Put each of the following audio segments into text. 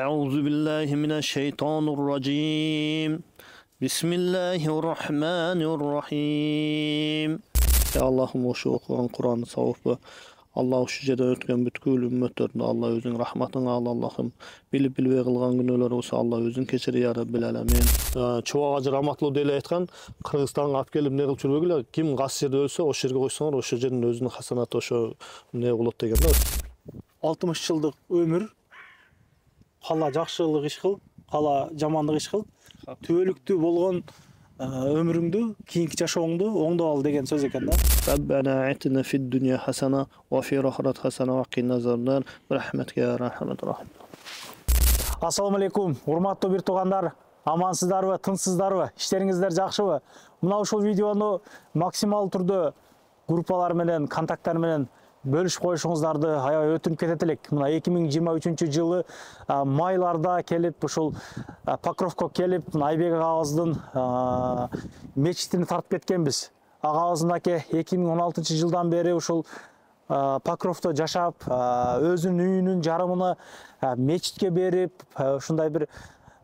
أعوذ بالله من الشيطان الرجيم بسم الله الرحمن الرحيم Ya Allah'ım o şu okuyan Kur'an'ı savufla Allah şu jeda ötken bütkül ümmetlerinde Allah özün rahmatını al Allah'ım bilip bilbey kılgan günöler olsa Allah özün keçiri ya Rabbil alamin. Çoğu acı rahmatlı deli aytkan Kırgızstan'a ap gelip ne kılıp çürbegiler kim gaz yerde ölse o şerge koysalar o şergenin özünün hasanatı o şu ne kılıp degen. 60 жылдык өмүр кала жакшылык иш кыл, кала жамандык иш кыл. Түбөлүктүү болгон өмүрүңдү, кийинки жашооңду оңдоп ал деген сөз экен да. Rabbana atina fid dunya hasana wa fi akhirati hasana wa qina azaban rahmatika ya arhamar rahim. Ассаламу алейкум, урматтуу бир туугандар, амансыздарбы, тынчсыздарбы, иштериңиздер жакшыбы? Мына ушул видеону максимал түрдө группалар менен, контакттар менен бөлүшүп коюшуңуздарды аябай өтүнүп кетет элек. Мына 2023-жылы майларда келип ушул Покровко келип, Айбек агабыздын мечитин тартып кеткенбиз. Агабыздын аке 2016-жылдан бери ушул Покровто жашап, өзүнүн үйүнүн жарымына мечитке берип, ушундай бир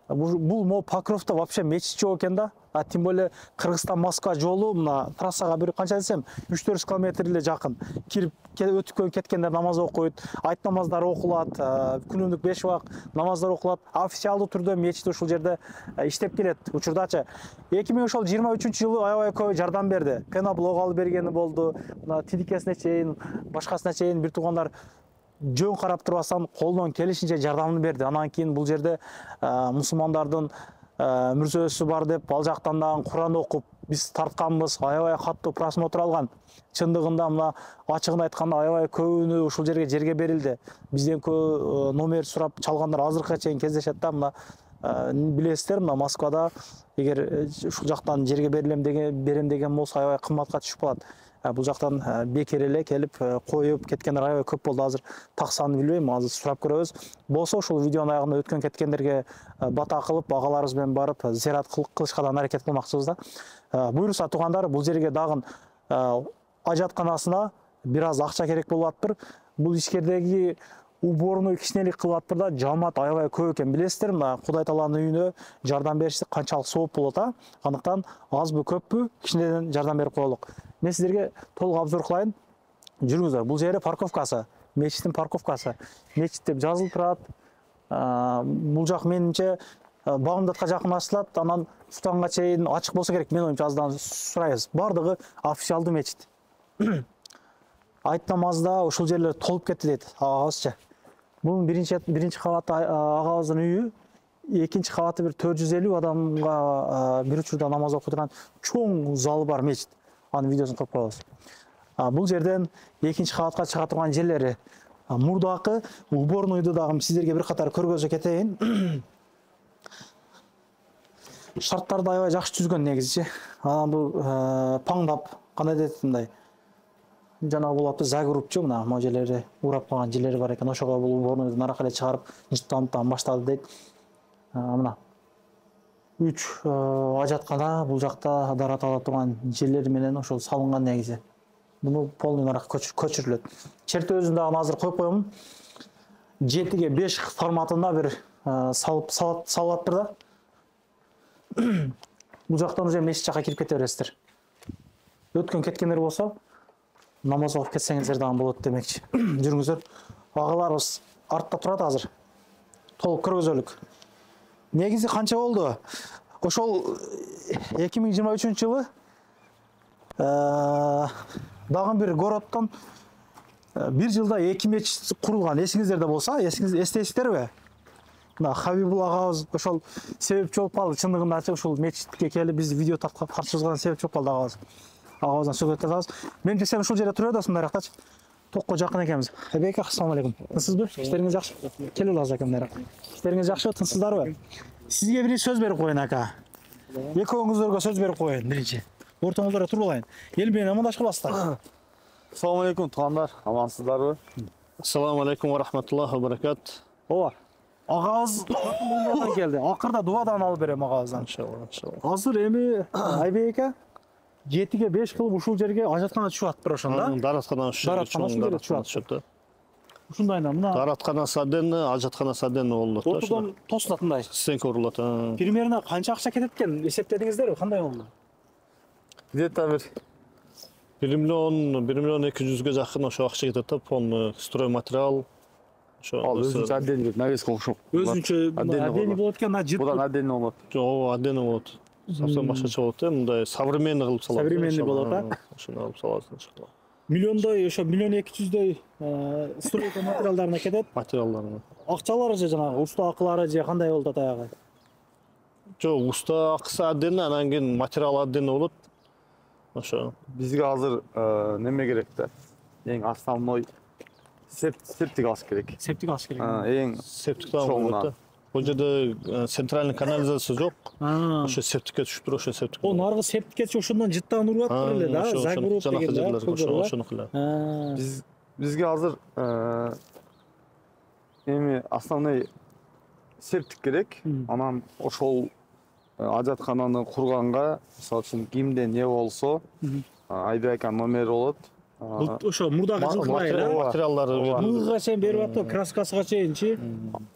бул Покровто вообще мечит жок экен да. Тем более Кыргызстан Москва жолу мына трассага бир канча десем 3-4 километр эле жакын. Кирип өтүп кеткендер намаз окуйт, айт намаздары окулат, күнүмдүк 5 убак намаздар окулат. Официалдуу түрдө мечит ушул жерде иштеп келет. Учурдачы 2023-жылы аябай көп жардам берди. Пеноблог алып бергени болду. Мына тиликесине чейин, башкасына чейин бир туугандар жөн карап турбастан колунан келишинче жардамын берди. Анан кийин бул жерде мусулмандардын мүрзөсү бар деп ал жактан дагы Куран окуп биз тартканбыз. Аябай каттуу просмотр алган. Чындыгында мына ачыгын айтканда аябай көбүнө ушул жерге берилди. Бизден номер сурап чалгандар азыркыга чейин кездешет да. Мына билесиздер, мына Москвада эгер ушул жактан жерге берем деген болсо аябай кымбатка түшүп калат. Бул жактан бекер эле келип коюп кеткендер аябай көп болду. Азыр так санын билбейм, азыр сурап көрөбүз. Болсо ушул видеонун аягында өткөн кеткендерге бата кылып, агаларыбыз менен барып зиярат кылышка да аракет кылмакчыбыз да. Буюрса туугандар, бул жерге дагы ажатканасына бир аз акча керек болуп атыптыр. Бул ишкердеги уборный кичинелик кылып атыптыр да, жамаат аябай көп экен. Билесиздер, мына Кудай Тааланын үйүнө жардам беришти канчалык сооп болот а. Андыктан азбы көппү кичинеден жардам берип коелук. Мен сиздерге толук обзор кылайын. Жүрүңүздөр. Бул жери парковкасы, мечиттин парковкасы. Мечит деп жазылып турат. Бул жак менимче Багымдатка жакындаштырат, анан Сустанга чейин ачык болсо керек. Мен оюмча аздан сурайбыз. Бардыгы официалдуу мечит. Айт намазда ушул жерлер толуп кетти дейт агабызчы. Бул биринчи кабаты агабыздын үйү, экинчи кабаты бир 450 адамга бир учурда намаз окуп турган чоң залы бар мечит. Анын видеосун коюп коебуз. Бул жерден экинчи кабатка чыга турган жерлери мурдакы уборныйды дагы сиздерге бир катар көргөзө кетейин. Шарттарды аябай жакшы түзгөн негизичи. Анан бул паңдап кандай дейт мындай жана болуп загрупчу, мына могу жерлери урап калган жерлери бар экен. Ошого бул уборныйды наракы эле чыгарып жыттантан баштады дейт. Мына 3 ажаткана бул жакта дарат ала турган жерлери менен ошол салынган негизи. Буну полный наракы көчүрүлөт. Чертөзүн дагы азыр коюп коемун. 7-ге 5 форматында бир салаттыр да. Бул жактан уже мечит жакка кирип кете бересиздер. Өткөн кеткендер болсо намаз окуп кетсеңиздер дагы болот демекчи. Жүрүңүздөр. Агаларыбыз артта турат азыр. Толук көргөзөлүк. Негизи канча болду? Ошол 2023-жылы дагы бир городдон бир жылда 2 мечит курулган. Эсиңиздерде болсо, эстейсиздерби? Мына Хабибул агабыз ошол себепчи болуп калды. Чындыгында ушул мечитке келип биз видео тартышкан себепчи болуп калды агабыз. Агабыздан сөзөт атабыз. Менимче сен ушул жерде туруп атасың мындай Токко жакын экенбиз. Айбек, ассаламу алейкум. Тынчсызбы? Иштериңиз жакшы? Келип аласыз акам мындай. Иштериңиз жакшы, тынчсыздарбы? Сизге бир сөз берип коеюн ака. Экөөңүздөргө сөз берип коеюн биринчи. Ортоңуздарга туруп алайын. Эл менен амандашып каласыздар. Ассаламу алейкум туугандар, амансыздарбы? Assalamu alaikum wa rahmatullahi wa barakatuh. Ооба. Агабыз мындан келди. Акырда дубадан алып берем агабыздан. Inşallah. Азыр эми Айбек ака 7-ге 5 кылып ушул жерге ажаткана түшүп атыптыр ошондо. Дараткадан ушул жерге түшүп. Ушундайна мына Таратканасы отдельно, ажатканасы отдельно болот да. ортодон тосулатындай. Стенка урулат. Примерно канча акча кетет экен? Эсептедиңиздерби? Кандай болду? Где-то bir 1 миллион 200ге жакын ошо акча кетет да. Полный стройматериал. Ошо al özünce adden bir neresi okşum. Өзүнчө отдельный болот экен, а жыт. Budan adden olur. жоо отдельно болот. Совсем башкача болот да. Мындай современный кылып салат. Современный болот, а? Ошону алып саласың иншалла. Миллиондой, ошо 1.200.000 стройка материалдарына кетет. Материалдарын. Акчалары же жанагы уста акылары же кандай болду атаягы? Жок, уста акысы отдельно, анан кийин материал отдельно болот. Ошо. Bizge hazır neme gerek de. En основной septik alış gerek. Септик алыш керек. En Септик да Чоңунан. болот да. Бул жерде центральный канализация жок. А, Ошо септикке түшүп туруп, ошо септик. о наргы септикке ошондон жыттан уруп атыр эле да, загруп деген да. Ошону кыла. bizge hazır emi основной septik gerek. Anan oşol ajatkanаны kurганга, misal üçün kimde ne bolso, айбекан номер болот. Ошо мурдагы жылкылай эле. Материалдары Мыгга чейин берип атты, краскасыга чейинчи.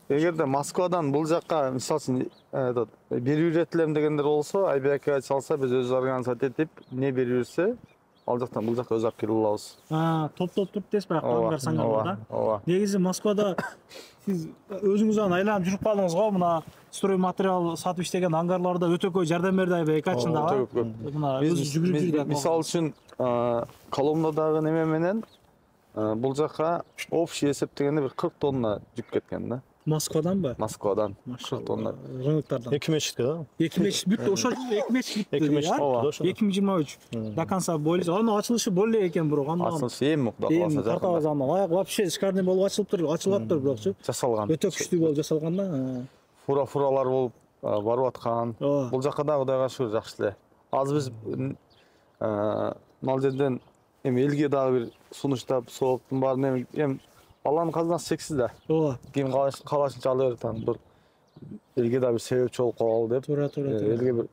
Эгерде Москвадан бул жакка мисалы үчүн берип иретилем дегендер болсо, айбекке чалса биз өз организация этип, не берип берсе, ал жактан бул жакка өз ак келип алабыз. Топтоп туруп дес баягы аңгар саңгар да. Ооба. Негизи Москвада сиз өзүңүз анан айланып жүрүп калдыңыз го, мына строй материал сатып иштеген ангарларда өтө көп жардам берди айбек ачындагы. Мына өзү жүгүрүп жүргөн. Мисалы үчүн Коломнадагы неме менен бул жакка общий эсептегенде бир 40 тонна жүк кеткен да. Москвадан Москвадан 40 тонна. Рыноктардан. 2 мечитке да. 2 мечит бүтү, ошо 2 мечит бүтү. 2 мечит болду ошо. 2023 до конца бойлы. Анын ачылышы боле экен бирок анда. Асыл эми Кудай кааласа Картабыз жакында. аяк вообще шикарный болуп ачылып атыр бирокчу. Жасалган. Өтө күчтүү болуп жасалган да. Фуралар болуп барып аткан. Ооба. Бул жакка да Кудайга шүгүр жакшы эле. Азыр биз мал жерден эми элге дагы бир сунуштап, сооктун баарын эми Алланын казынасы чексиз да. Ооба. Ким калашынча ала берет анан бир элге да бир себепчи болуп калалы деп. Туура. Элге бир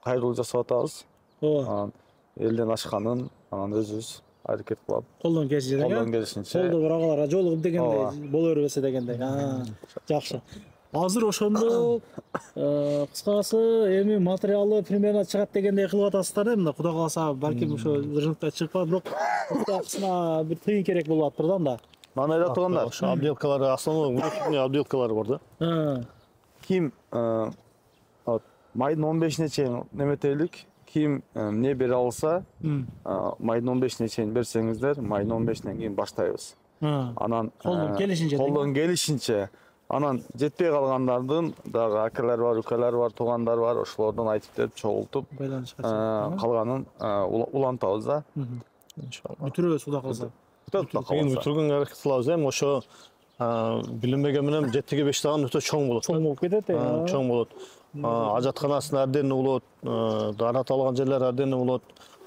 кайрылуу жасап атабыз. Ооба. Анан элден ашканын анан өзүбүз аракет кылып, Колдон келишинче. колдон келишинче. Колдо бир агаларга жолугуп дегендей, боло бербесе дегендей. Жакшы. Азыр ошондо кыскасы эми материалы примерно чыгат дегендей кылып атасыздар да. Мына Кудай кааласа балким ошо рынокто чыгып калат, бирок акысына бир тыйын керек болуп атыптыр да анда. Мана айта тургандар, Ошо обделкалары, основной внутренний обделкалары бар да. ким майдын 15-ине чейин неметелик, ким эмне бере алса, майдын 15-ине чейин берсеңиздер, майдын 15-инен кийин баштайбыз. Анан колдон келишинче, анан жетпей калгандардын дагы акалар бар, укалар бар, туугандар бар, ошолордон айтып берип чогултуп, калганын улантабыз да. Иншалла. Бүтүрөбүз Кудай кааласа. Кийин бүтүргөнгө аракет кылабыз эми ошо билинбеген менен 7-ге 5 таган өтө чоң болот. Чоң болуп кетет. Чоң болот. Ажатканасына отдельно болот, дарат алган жерлер отдельно болот.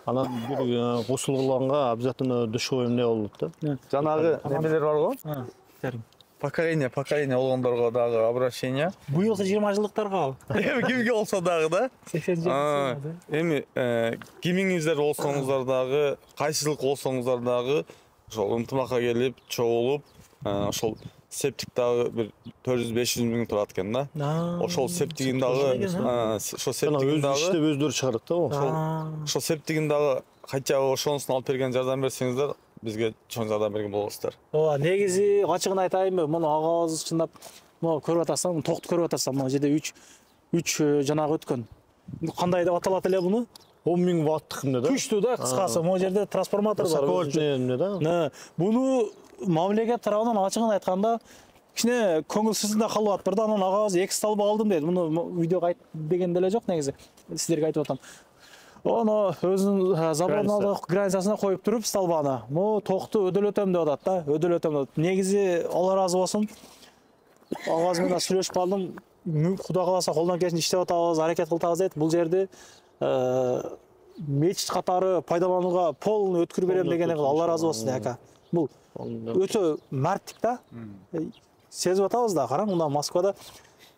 Анан бир гусул кылганга обязательно душевой эмне болот да. Жанагы немелер бар го? Терим. Поколение болгондорго дагы обращение. Быйылкы 20 жылдыктарга. Эми кимге болсо дагы да. 80 жыл. Эми кимиңиздер болсоңуздар дагы, кайсы жылкы болсоңуздар дагы ошол ынтымакка келип, чогулуп, ошол септик дагы бир 400-500 миң турат экен да. Ошол септигин дагы, ошол септигин дагы иштеп өздөрү чыгарат да. ошол септигин дагы кача ошонусун алып берген жардам берсеңиздер, бизге чоң жардам берген болосуздар. Ооба, негизи ачыгын айтайынбы, муну агабыз чындап, мына көрүп атасың, токту көрүп атасың, мына жерде 3 жанагы өткөн. Кандай деп аталат эле буну? 10 миң ваттык эмне да. Күчтүү да, кыскасы. Могу жерде трансформатор бар. Высоковольтный эмне да. Буну мамлекет тарабынан ачыгын айтканда кичине көңүлсүздүк калып атыптыр да. Анан агабыз 2 столба алдым дейт. Муну видеого айт деген деле жок негизи. Сиздерге айтып атам. Оно өзүнүн забордун алдыгы границасына коюп туруп столбаны. Могу токту өдөлөтөм деп атат да. Өдөлөтөм деп. Негизи Алла ыраазы болсун. Агабыз менен сүйлөшүп калдым. Кудай кааласа колдон келишинче иштеп атабыз, аракет кылтабыз дейт. Бул жерди мечит катары пайдаланууга полный өткүрүп берем дегени Алла ыраазы болсун ака. Бул өтө мәрттик да. Сезип атабыз да, караң, мына Москвада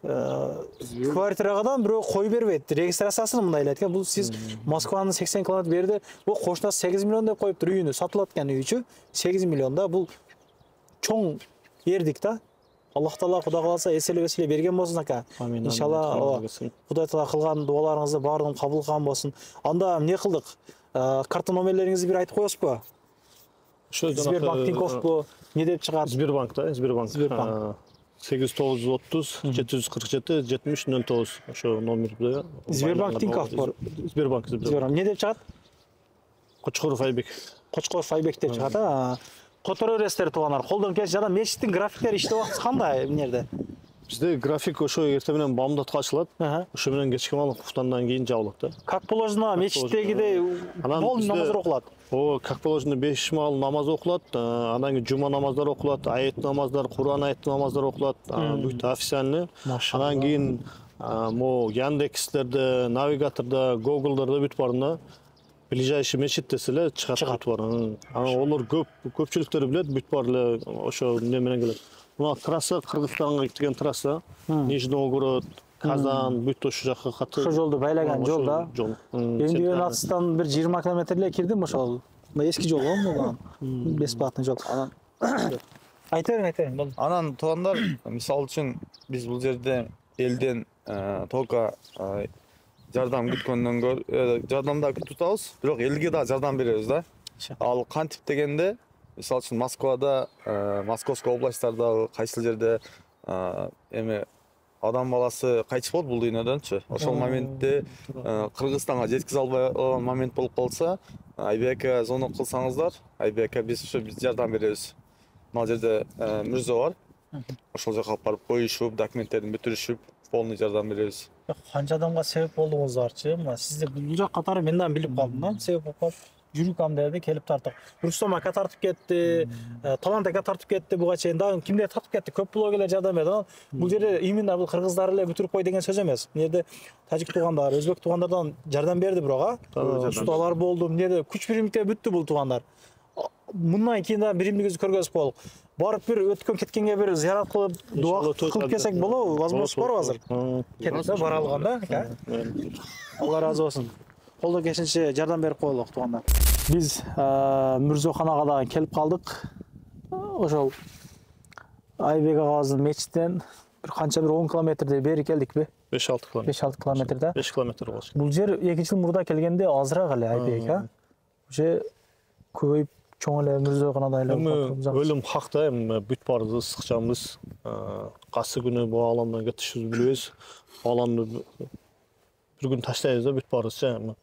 квартирагадан бирөө кой бербейт. Регистрациясын мындай эле экен. Бул сиз Москванын 80 км берди. Бул кошунасы 8 миллион деп коюптур үйүнү. Сатылат экен үйчү. 8 миллион да. Бул чоң Ердик да. Аллах Таала Кудай кааласа эселе берген болсун ака. Иншалла Кудай Таала кылган дуаларыңызды баардыгын кабыл кылган болсун. Анда эмне кылдык? Карта номерлериңизди бир айтып коесузбу? Сбербанк Тиньковбу, не деп чыгат? Сбербанк да, Сбербанк. 8930 747 7009 ошо номерде. Сбербанк Тинькофф бар. Сбербанк. Не деп чыгат? Кочкоров Айбек. Кочкоров Айбек деп чыгат. Которо бересиздер туугандар. Колдон келип жана мечиттин графиктери иштеп атат кандай эмнерде? Bizde grafik ошо эртең менен бамдатка ачылат. Ошо менен кечки маал куфтандан кийин жабылат да. Как положено мечиттегидей болду намаздар окулат. Как положено 5 маал намаз окулат, андан кийин жума намаздар окулат, аят намаздар, Куран аяты намаздар окулат, бүт официальный. Андан кийин мо Яндекслерде, навигаторда, Google'дарда бүт барында ближайший мечит десе чыгат бар. Олар көпчүлүктөр билет, бүт бар эле ошо эмне менен келет. Мына трасса Кыргызстанга деген трасса, Нижний Новгород, Казан, бүт ошо жакка катып. Ошо жолду байлаган жол да. Эми мен атыстан бир 20 км эле кирдим ошол. Эски жол го, бесплатный жол. Айтайын. Анан туугандар, мисалы үчүн биз бул жерде элден только жардам күткөндөн көрө, жардамда күтүп атабыз, бирок элге да жардам беребиз да. Ал кантип дегенде, мисалы үчүн Москвада, Московский областтарда кайсыл жерде эми адам баласы кайтып болот бул дүйнөдөнчү. Ошол моментте Кыргызстанга жеткизе албай калган момент болуп калса, Айбек звонок кылсаңыздар, Айбек биз ошо жардам беребиз. Мына жерде мырза бар. Ошол жака алып барып коюшуп, документтерин бүтүрүшүп, полный жардам беребиз. Канча адамга себеп болдуңуздарчы? Мына сизде бул жак катары мен да билип калдым да, себеп болуп калып. Жүрүкам деді келіп тартып. Рустам ака тартып кетти, Талант ака тартып кетти буга чейин. Да кимдер тартып кетти? Көп блогерлер жардам берди. Бул жерде именно бул кыргыздар эле бүтүрүп кой деген сөз эмес. Мынерде тажик туугандар, өзбек туугандардан жардам берди бирок, усталар болду. Мынерде күч биримдикте бүттү бул туугандар. Мындан кийин да биримдигибизди көргөзүп коелук. Барып бир өткөн кеткенге бир зыярат кылып, дуа кылып келсек болобу? Возможность барбы азыр? Кетсе бара алганда, ака. Алла разы болсун. Колдон келишинче жардам берип коелук туугандар. Биз Мүрзөканага да келип калдык. Ошол Айбек агабыздын мечиттен бир канча бир 10 километрдей бери келдикпи? 5-6 километр. 5-6 километрде. 5 километр болчу. Бул жер 2 жыл мурда келгенде азыраак эле Айбек, а? Уже көбөйүп чоң эле Мүрзөканада айланып. Өлүм хак да, эми бүт барды сыкчамыз. Касы күнү бу ааламдан кетишибизди билебиз. Ааламды бир күн таштайбыз да бүт барыбызчы.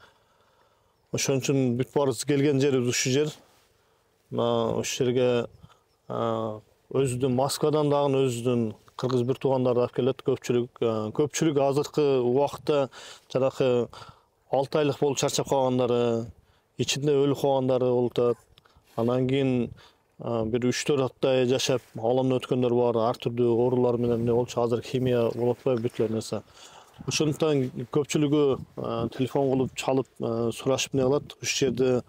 Ошон үчүн бүт барыбыз келген жерибиз ушу жер. Ошол жерге өзүдүн Москвадан дагы өзүдүн кыргыз бир туугандарды алып келет көпчүлүк азыркы убакытта жанакы 6 айлык болуп чарчап калгандары, ичинде өлүп калгандары болуп атат. Анан кийин бир 3-4 апта жашап ааламдан өткөндөр бар, ар түрдүү оорулар менен эмне болчу, азыр химия болуп атпайбы бүт эле нерсе. Ошондуктан көпчүлүгү телефон кылып чалып сурашып эмне кылат. Ушул жерде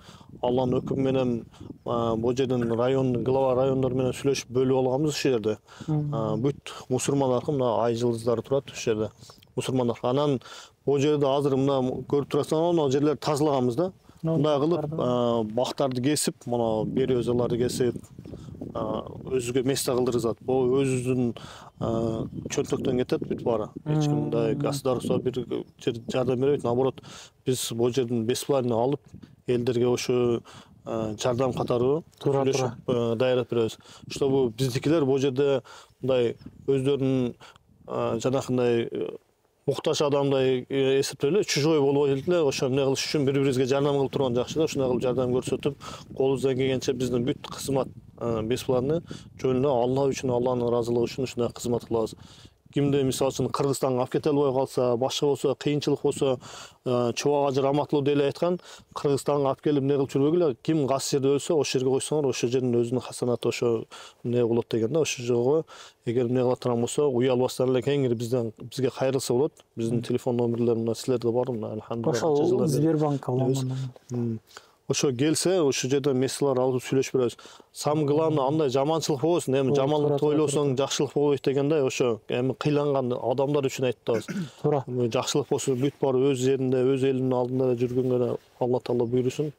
Алланын өкүмү менен бул жерден район, глава райондор менен сүйлөшүп бөлүп алганбыз ушул жерде. Бүт мусулмандар мына ай жылдыздары турат ушул жерде. Мусулмандар. Анан бул жерде азыр мына көрүп турасыңар, мына жерлерди тазалаганбыз да. Мындай кылып бактарды кесип, мына бери өзаларды кесип, өзүгө место кылдыргызат. Бул өзүбүздүн чөнтөктөн кетет бүт баары. Эч ким мындай государство бир жардам бербейт. Наоборот, биз бул жерден бесплатно алып, элдерге ошо жардам катары сүйлөшүп даярдап беребиз. Чтобы биздикилер бул жерде мындай өздөрүнүн жанакындай муктаж адамдай эсептеле, чужой болуп эле, ошо эмне кылыш үчүн бири-бирибизге жардам кылып турган жакшы да, ушундай кылып жардам көрсөтүп, колубуздан келгенче биздин бүт кызмат бесплатно, жөн эле Алла үчүн, Алланын ыраазылыгы үчүн ушундай кызмат кылабыз. Кимде мисалы үчүн Кыргызстанга алып кете албай калса, башка болсо, кыйынчылык болсо, Чубак ажы Раматлуу деле айткан, Кыргызстанга алып келип эмне кылып жүрбөгүлө, ким кайсы жерде өлсө, ошол жерге койсоңор, ошол жердин өзүнүн хасанаты ошо эмне болот деген да, ошол жого эгер эмне кыла турган болсо, уялбастан эле кеңири бизге кайрылса болот. Биздин телефон номерлер мына силерде бар, мына алхамдулилlah. Ошол Сбербанк алган. Ошо келсе, ошол жерден месселер алып сүйлөшүп беребиз. Самый главный андай жаманчылык болбосун, эми жаманлыкты ойлосоң жакшылык болбойт дегенде, ошо эми кыйланган адамдар үчүн айтабыз. Туура. Жакшылык болсо бүт баары өз жеринде, өз элинин алдында жүргөнгө Алла Таала буйрусун.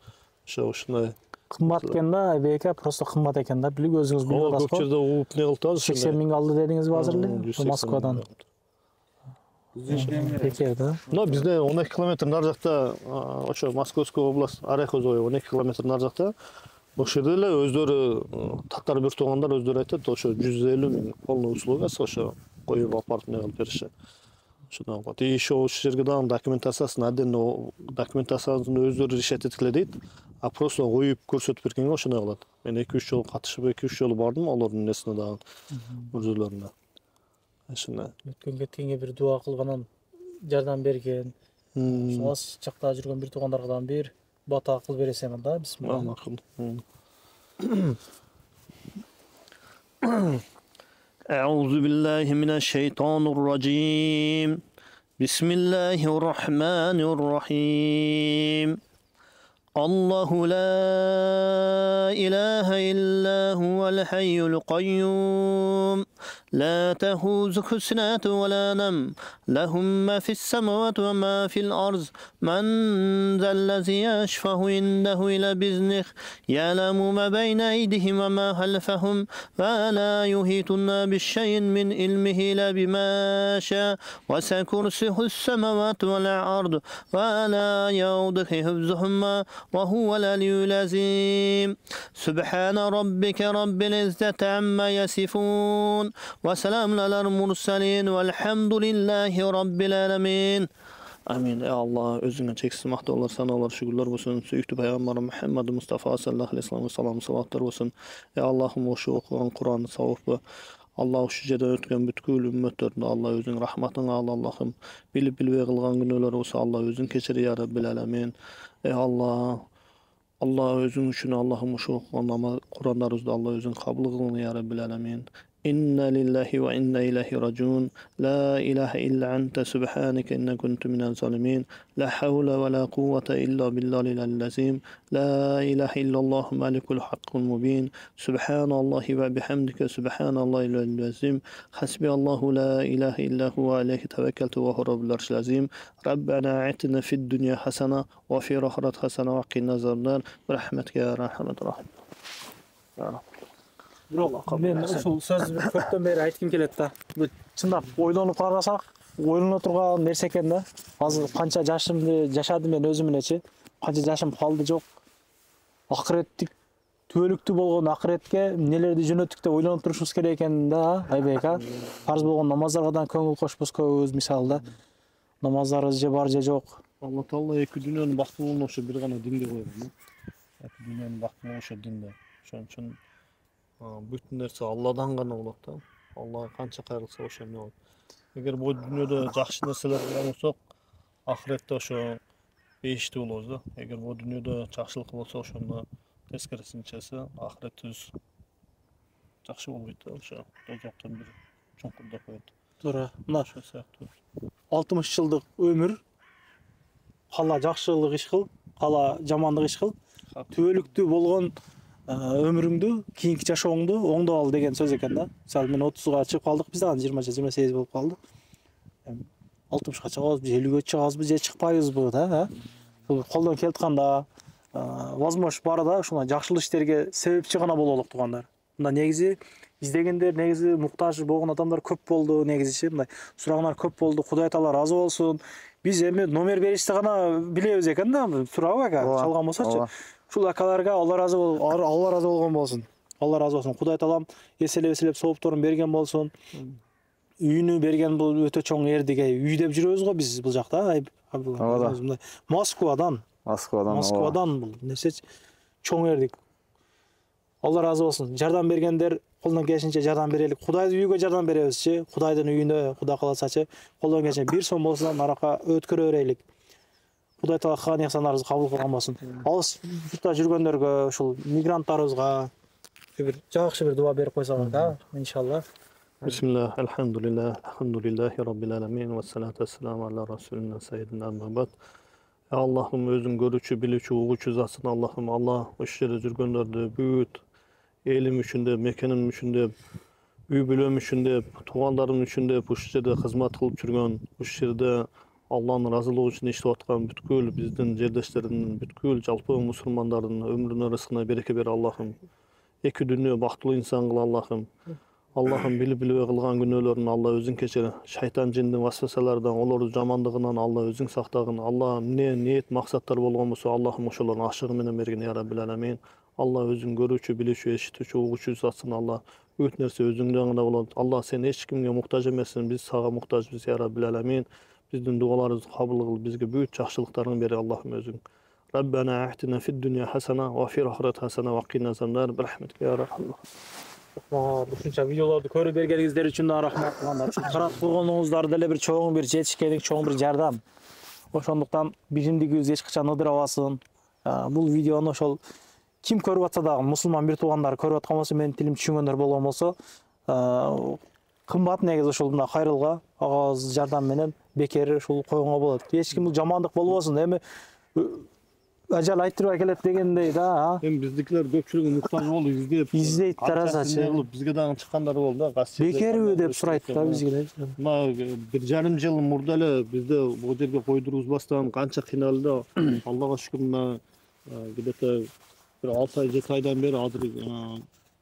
Ошо ушундай Кымбат экен да, Айбек ака, просто кымбат экен да. Билип өзүңүз билип Ооба, атасыз көп жерде ууп не кылып атабыз. 80 миң алды дедиңизби азыр эле? 180 Москвадан. Бекер да. Но бизде 12 километр нар жакта, ошо Московская область, Орехово 12 километр нар жакта. Ошол жерде эле өздөрү татар бир туугандар өздөрү айтат, ошо 150 миң полный услугасы ошо коюп апарып не кылып беришет. Ошондон калат. И ошол жерге дагы документациясын отдельно документациясын өздөрү решать эткиле дейт. А просто коюп көрсөтүп бергенге ошондой кылат. Мен 2-3 жолу катышып 2-3 жолу бардым алардын несине дагы, өзүлөрүнө. Ошондой. Өткөн кеткенге бир дуа кылып анан жардам берген. Ошол жакта жүргөн бир туугандардан бир бата кылып бересең да, бисмилла. أعوذ بالله من الشيطان الرجيم بسم الله الرحمن الرحيم الله لا إله إلا هو الحي القيوم لا تأخذه سنة ولا نوم له ما في السماوات وما في الأرض من ذا الذي يشفع عنده إلا بإذنه يعلم ما بين أيديهم وما خلفهم ولا يحيطون بشيء من علمه إلا بما شاء وسع كرسيه السماوات والأرض ولا يؤوده حفظهما وهو العلي العظيم سبحان ربك رب العزة عما يصفون وسلام على المرسلين والحمد لله رب العالمين. Amin. Ey Allah, özüne çeksiz mahdolar, sanalar, şükürler olsun. Süyüktü Peygamber Muhammed Mustafa sallallahu aleyhi ve sellem salatlar olsun. Ey Allah'ım o şu okuyan Kur'an'ı savuflu. Allah şu жерде өткөн бүткүл үммөттөрдү Allah өзүнүн рахматыңа ал Аллахым. Билип билбей кылган күнөөлөр болсо Allah өзүң кечир я Rabbil alamin. Ey Allah, Allah özün üçün Allah'ım şu okuyan Kur'anlarımızda Allah özün kabul kılın ya Rabbil alamin. إنا لله وإنا إليه راجعون لا إله إلا أنت سبحانك إني كنت من الظالمين لا حول ولا قوة إلا بالله العظيم لا إله إلا الله مالك الحق المبين سبحان الله وبحمدك سبحان الله العظيم حسبي الله لا إله إلا هو عليه توكلت وهو رب العرش العظيم ربنا آتنا في الدنيا حسنة وفي الآخرة حسنة وقنا عذاب النار برحمتك يا أرحم الراحمين. Мен ушул сөздү көптөн бери айткым келет да. Бул чындап ойлонуп карасак, ойлоно турган нерсе экен да. Азыр канча жашымды жашадым мен өзүм элекчи. Канча жашым калды жок. Акыреттик түбөлүктүү болгон акыретке нелерди жөнөттүк деп ойлонуп турушубуз керек экен да, Айбек ака. Фарз болгон намаздарга да көңүл кошпос көбүз мисалда. Намаздарыбыз же бар же жок. Алла Таала эки дүйнөнүн бактылыгын ошо бир гана динге койгон. Эки дүйнөнүн бактылыгы ошо динде. Ошон үчүн бүтүн нерсе Алладан гана болот да. Алла канча кайрылса ошо эмне болот. Эгер бул дүйнөдө жакшы нерселер кылган болсок, ахиретте ошо бейишти болобуз да. Эгер бул дүйнөдө жакшылык болсо, ошондо тескерисинчеси ахиретибиз жакшы болбойт да. Ошо дозоктон бир чуңкурда коет. Туура. Мына Ошо сыяктуу. 60 жылдык өмүр кала жакшылык иш кыл, кала жамандык иш кыл. Түбөлүктүү болгон өмүрүңдү, кийинки жашооңду оңдоп ал деген сөз экен да. Мисалы мен 30га чыгып калдык, биз дагы 20-28 болуп калды. 60га чыгабызбы, 50ге чыгабызбы же чыкпайбызбы да, Бул колдон келип атканда возможно бар да, ушундай жакшылык иштерге себепчи гана бололук туугандар. Мында негизи издегендер, негизи муктаж болгон адамдар көп болду, негизичи мындай сурагандар көп болду. Кудай Таала ыраазы болсун. Биз эми номер беришти гана билебиз экен да, сурабы ака, чалган болсочу. Ушул акаларга Алла ыраазы болгон болсун. Алла ыраазы болсун. Кудай Таалам эселеп соопторун берген болсун. Үйүнү берген бул өтө чоң эрдик. Үй деп жүрөбүз го биз бул жакта. Москвадан бул нерсе чоң эрдик. Алла ыраазы болсун. Жардам бергендер колдон келишинче жардам берелик. Кудайдын үйүгө жардам беребизчи. Кудайдын үйүндө Кудай кааласачы колдон келишинче 1 сом болсо нарака өткөрө берелик. Кудай Таала кылган ыхсандарыбызды кабыл кылган болсун. Алыс журтта жүргөндөргө, ушул мигранттарыбызга бир жакшы бир дуа берип койсоңуз да, иншалла. Bismillah, elhamdülillahi rabbil alamin ve salatu vesselamu ala rasulina seyyidina Muhammed. Allah'ım özün görücü, bilücü, uğucu zatsın Allah'ım. Allah uşu жерде жүргөндөрдү бүт элим үчүн деп, мекеним үчүн деп, үй бүлөм үчүн деп, туугандарым үчүн деп ушул жерде кызмат кылып жүргөн, ушул жерде Allah'ın razılığı için iштеп аткан бүткүл биздин жердештердин, бүткүл жалпы мусулмандардын өмүрүнө, рызкына береке бер Аллахым. Эки дүнү бактылуу инсан кыл Аллахым. Аллахым билип кылган күнөөлөрүн Алла өзүң кечир. Шайтан жиндин васвасалардан, олордун жамандыгынан Алла өзүң сактагын. Алла эмне ниет максаттар болгон болсо Аллахым ошолордун ашыгы менен бергин я Раббил аламин. Алла өзүң көрүүчү, билүүчү, эшитүүчү, угуучу затсың Алла. Бүт нерсе өзүңдөн гана болот. Алла сен эч кимге муктаж эмессиң. Биз сага муктажбыз я Раббил аламин. Биздин дуаларыбызды кабыл кыл, бизге бүт жакшылыктарыңды бер Аллахым өзүң. Rabbana atina fid dunya hasana wa fil akhirati hasana wa qina azabannar bi rahmatika ya rahman. Ушунча видеолорду көрүп бергениңиздер үчүн да рахмат кылгандар. Карап тургонуңуздар деле бир чоң бир жетишкендик, чоң бир жардам. Ошондуктан биримдигибиз эч качан ыдырабасын. Бул видеону ошол ким көрүп атса дагы мусулман бир туугандар көрүп аткан болсо, менин тилим түшүнгөндөр болгон болсо, кымбат негизи ушул мына кайрылга агабыз жардам менен бекер ушул койгонго болот. Эч ким жамандык болбосун. Эми ажал айтырып келет дегендей да. Эми биздикилер көпчүлүгү муктаж болуп издейт таразачы. Бизге дагы чыккандар болду да. Бекерби деп сурайт да бизге. Мына 1,5 жыл мурда эле бизде бул жерге койдурузбастан канча кыйналды. Аллага шүкүр мына где-то бир 6 ай 7 айдан бери азыр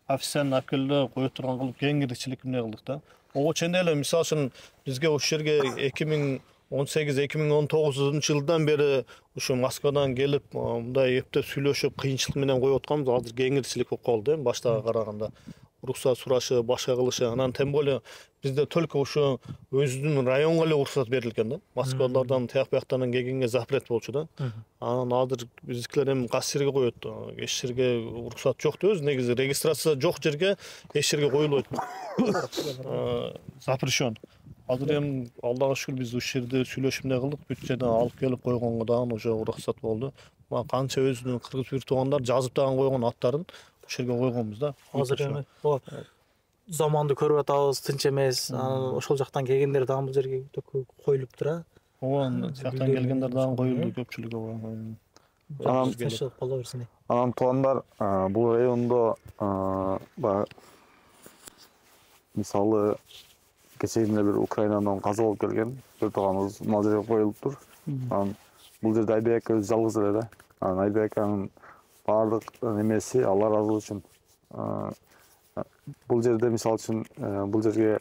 официально алып келди, кое турган кылып кеңирчилик эмне кылдык да. Ого ченде эле мисалы үчүн бизге ошол жерге 2018-2019 жылдан бери ушу Москвадан келип, мындай эптеп сүйлөшүп, кыйынчылык менен коюп атканбыз. Азыр кеңирчилик болуп калды, баштага караганда. Уруксат сурашы, башка кылышы. Анан тем более бизде только ушу өзүнүн районго эле уруксат берилген да. Москвалардан, тияк-бияктан келгенге запрет болчу да. Анан азыр биздикилер эми кайсы жерге коет? Эч жерге уруксат жок да, өзү негизи регистрация жок жерге эч жерге коюлбойт. Запрещен. Азыр эми Аллага шүкүр биз ушул жерде сүйлөшүп эмне кылдык, бүт жерден алып келип койгонго дагы уже уруксат болду. Мага канча өзүнүн кыргыз бир туугандар жазып дагы койгон аттарын ошол жерге койгонбуз да. Азыр эми заманды көрүп атабыз, тынч эмес. Ошол жактан келгендер дагы бул жерге коюлуптур а. Ооба, жактан келгендер дагы коюлду көпчүлүгү. Анан туугандар, бул райондо мисалы кечегине бир Украинадан каза болуп келген бир тууганыбыз мына жерге коюлуптур. Анан бул жерде Айбек өзү жалгыз эле да. Анан Айбек анын баардык немеси Алла ыраазылыгы үчүн бул жерде мисалы үчүн бул жерге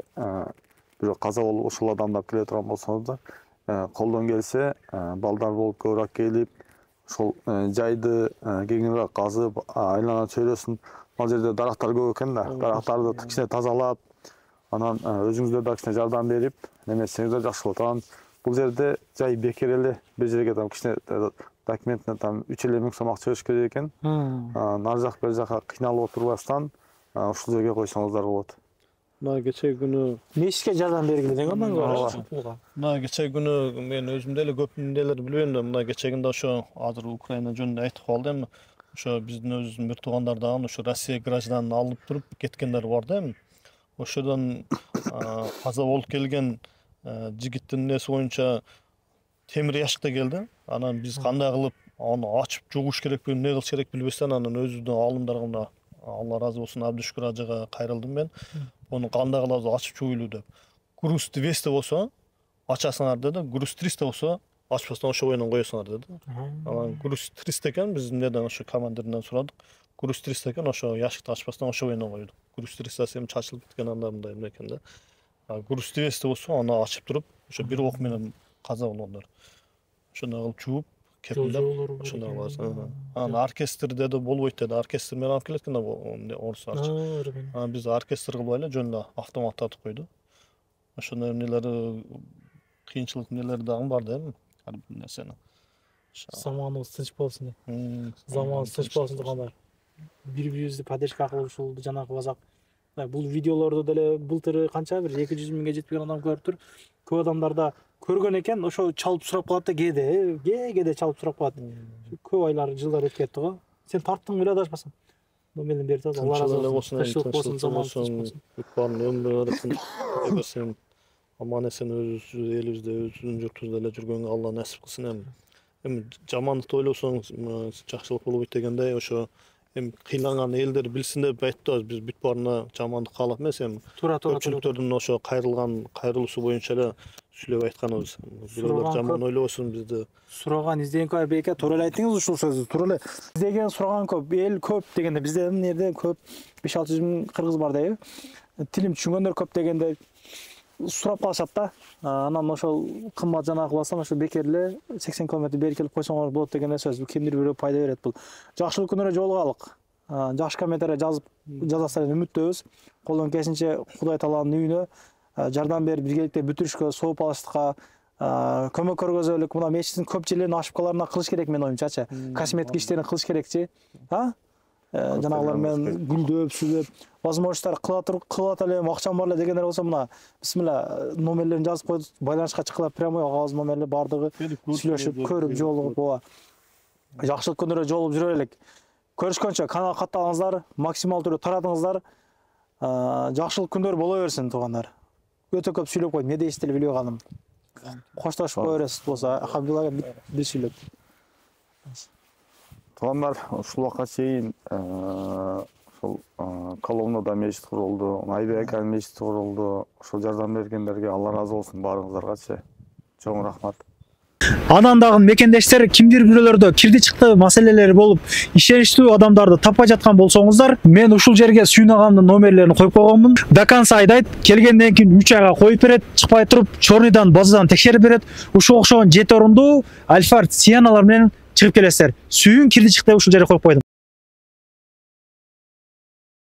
бирөө каза болуп ушул адамды алып келе турган болсоңуз да, колдон келсе балдар болуп көбүрөөк келип, ошол жайды кеңирээк казып, айлана чөйрөсүн, бул жерде дарактар көп экен да, дарактарды кичине тазалап, анан өзүңүздөр да кичине жардам берип, немесеңиздер жакшы болот. Анан бул жерде жай бекер эле бир жерге кичине документине 3 миң сом акча бериш керек экен. Нар жак бер жака кыйналып отурбастан ушул жерге койсоңуздар болот. Мына кечеги күнү мешитке жардам бергиле деген мен көрдүм. Мына кечеги күнү мен өзүм деле көп эмнелерди билбейм да, мына кечегинде ошо азыр Украина жөнүндө айтып калды эми. Ошо биздин өзүбүздүн бир туугандар дагы ошо Россия гражданын алып туруп кеткендер бар да эми. Ошодон каза болуп келген жигиттин неси боюнча темир яшыкта келди. Анан биз кандай кылып аны ачып жугуш керекпи, эмне кылыш керек билбестен анан өзүбүздүн алымдарга мына Алла разы болсун Абдышкүр ажыга кайрылдым мен. Onu кандай кылабыз ачып жууйлу деп. Груз 200 болсо ачасыңар деди, груз 300 болсо ачпастан ошо боюнан коесуңар деди. Анан груз 300 экен, биз эмнеден ошо командирден сурадык. Груз 300 экен, ошо яшыкты ачпастан ошо боюнан койдук. Груз 300 эми чачылып кеткен анда мындай эмне экен да. Груз 200 болсо аны ачып туруп, ошо бир ок менен каза болгондор. Ошондой кылып жууп, кепилдеп, ошондой кылабыз. Анан оркестрде да болбойт деди. Оркестр менен алып келет экен да орустарчы. Анан биз оркестр кылбайлы, жөн автомат татып койду. Ошондой эмнелери кыйынчылык эмнелери дагы бар да эми. Ар бир нерсени. Заманыбыз тынч болсун деп. Заманыбыз тынч болсун дегендар. Бири-бирибизди поддержка кылып ушул жанагы базак. Бул видеолорду деле былтыр канча бир 200 миңге жетпеген адам көрүптүр. Көп адамдар да көргөн экен, ошо чалып сурап калат да кээде чалып сурап калат. Көп айлар, жылдар өтүп кетти го. Сен тарттың беле адашпасам. Бу менен берди, Алла разы болсун. Тынччылык болсун, заманыбыз тынч болсун. Баарын өмүрүн берсин. Аман эсен өзүбүз элибизде, өзүбүздүн журтубузда эле жүргөнгө Алла насип кылсын эми. Эми жамандыкты ойлосоңуз жакшылык болбойт дегендей, ошо эми кыйнанган элдер билсин деп айтабыз. Биз бүт баарына жамандык каалап эмес эми. Туура. Көпчүлүктөрдүн ошо кайрылуусу боюнча эле сүйлөп айтканыбыз. Бирөөлөр жаман ойлобосун bizди. Сураган издеген көп беке туура эле айттыңыз ушул сөздү. Туура эле. Издеген сураган көп, эл көп дегенде бизде эмне жерде көп 5-600 миң кыргыз бар дейби. Тилим түшүнгөндөр көп дегенде сурап калышат да. Анан ошол кымбат жанагы кыласам ошо бекерле 80 км бери келип койсоңор болот деген сөз. Кимдир бирөө пайда берет бул. Жакшылык күнүнө жолугалык. Жакшы комментарий жазасыздар деп үмүттөбүз. Колдон келишинче Кудай Тааланын үйүнө жардам берип биргеликте бүтүрүшкө, сооп алыштыкка көмөк көргөзөлүк. Мына мечиттин көп жерлерин ошибкаларына кылыш керек менин оюмчачы. Косметик иштерин кылыш керекчи. Жанагылар менен гүлдөп, сүзөп, возможностьтар кылат элем, акчам бар эле дегендер болсо мына бисмилла номерлерин жазып коюп, байланышка чыккыла прямой кагаз номерлер бардыгы сүйлөшүп, көрүп, жолугуп, ооба. Жакшылык күнүнө жолугуп жүрө элек. Көрүшкөнчө канал каттаңыздар, максимал түрдө таратыңыздар. Жакшылык күндөр боло берсин туугандар. Өтө көп сүйлөп койдум, эмне дейсиз деле билбей калдым. Коштошуп кое бересиз болсо, Абдуллага бир сүйлөп. Туугандар, ушул убакка чейин ошол Коломнада мечит курулду, Айбекан мечити курулду. Ошол жардам бергендерге Алла ыраазы болсун баарыңыздаргачы. Чоң рахмат. Анан дагы мекендештер кимдир бирөөлөрдө кирди чыкты маселелери болуп, ишеничтүү адамдарды таппай жаткан болсоңуздар, мен ушул жерге сүйнагамдын номерлерин коюп койгонмун. До конца айдайт, келгенден кийин 3 айга коюп берет, чыкпай туруп, чорныйдан базадан текшерип берет. Ушул окшогон 7 орундуу Альфард Сианалар менен чыгып келесиздер. Сүйүн кирди чыкты ушул жерге коюп койдум.